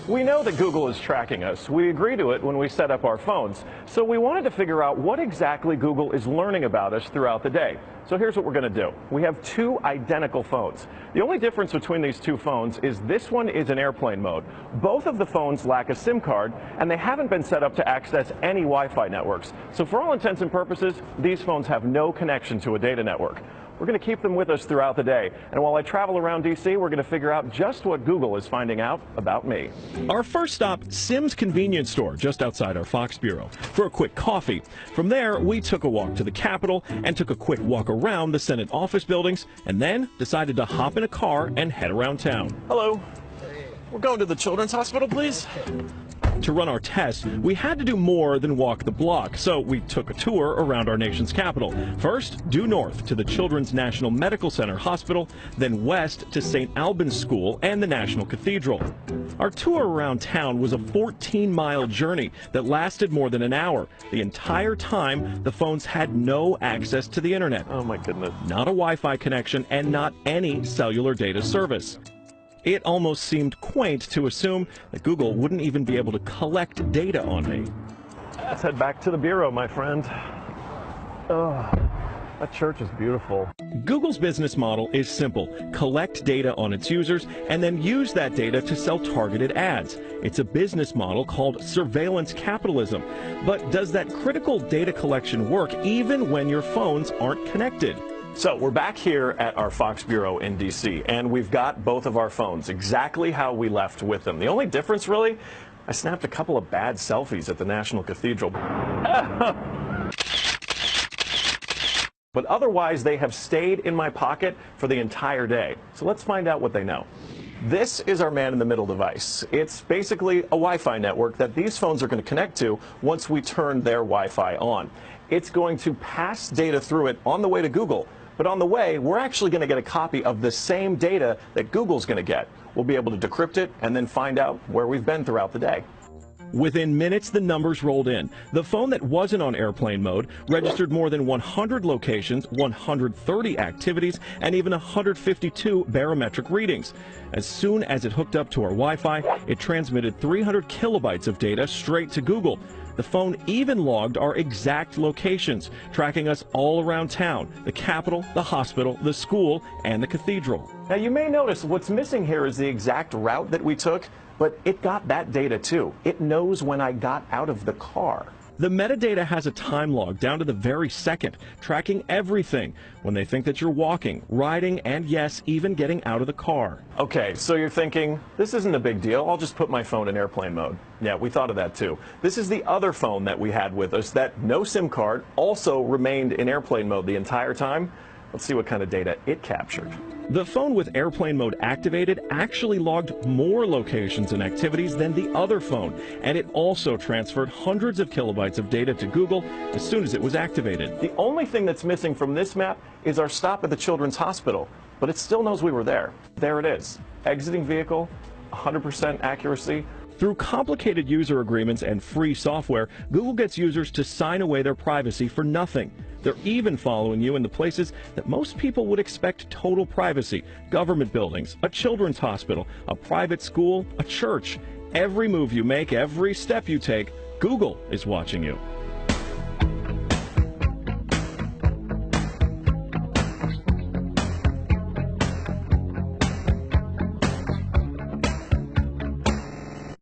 We know that Google is tracking us. We agree to it when we set up our phones. So we wanted to figure out what exactly Google is learning about us throughout the day. So here's what we're going to do. We have two identical phones. The only difference between these two phones is this one is in airplane mode. Both of the phones lack a SIM card, and they haven't been set up to access any Wi-Fi networks. So for all intents and purposes, these phones have no connection to a data network. We're going to keep them with us throughout the day. And while I travel around D.C., we're going to figure out just what Google is finding out about me. Our first stop, Sim's convenience store, just outside our Fox bureau, for a quick coffee. From there, we took a walk to the Capitol and took a quick walk around the Senate office buildings, and then decided to hop in a car and head around town. Hello. We're going to the Children's Hospital, please. To run our test, we had to do more than walk the block, so we took a tour around our nation's capital. First, due north to the Children's National Medical Center Hospital, then west to St. Albans School and the National Cathedral. Our tour around town was a 14-mile journey that lasted more than an hour. The entire time, the phones had no access to the internet. Oh my goodness. Not a Wi-Fi connection and not any cellular data service. It almost seemed quaint to assume that Google wouldn't even be able to collect data on me. Let's head back to the bureau, my friend. Oh, that church is beautiful. Google's business model is simple. Collect data on its users and then use that data to sell targeted ads. It's a business model called surveillance capitalism. But does that critical data collection work even when your phones aren't connected? So we're back here at our Fox bureau in D.C., and we've got both of our phones exactly how we left with them. The only difference, really, I snapped a couple of bad selfies at the National Cathedral. But otherwise, they have stayed in my pocket for the entire day. So let's find out what they know. This is our man-in-the-middle device. It's basically a Wi-Fi network that these phones are going to connect to once we turn their Wi-Fi on. It's going to pass data through it on the way to Google. But on the way, we're actually going to get a copy of the same data that Google's going to get. We'll be able to decrypt it and then find out where we've been throughout the day. Within minutes, the numbers rolled in. The phone that wasn't on airplane mode registered more than 100 locations, 130 activities, and even 152 barometric readings. As soon as it hooked up to our Wi-Fi, it transmitted 300 kilobytes of data straight to Google. The phone even logged our exact locations, tracking us all around town, the Capitol, the hospital, the school, and the cathedral. Now, you may notice what's missing here is the exact route that we took, but it got that data too. It knows when I got out of the car. The metadata has a time log down to the very second, tracking everything when they think that you're walking, riding, and yes, even getting out of the car. Okay, so you're thinking, this isn't a big deal. I'll just put my phone in airplane mode. Yeah, we thought of that too. This is the other phone that we had with us that no SIM card also remained in airplane mode the entire time. Let's see what kind of data it captured. The phone with airplane mode activated actually logged more locations and activities than the other phone, and it also transferred hundreds of kilobytes of data to Google as soon as it was activated. The only thing that's missing from this map is our stop at the Children's Hospital, but it still knows we were there. There it is. Exiting vehicle, 100% accuracy. Through complicated user agreements and free software, Google gets users to sign away their privacy for nothing. They're even following you in the places that most people would expect total privacy: government buildings, a children's hospital, a private school, a church. Every move you make, every step you take, Google is watching you.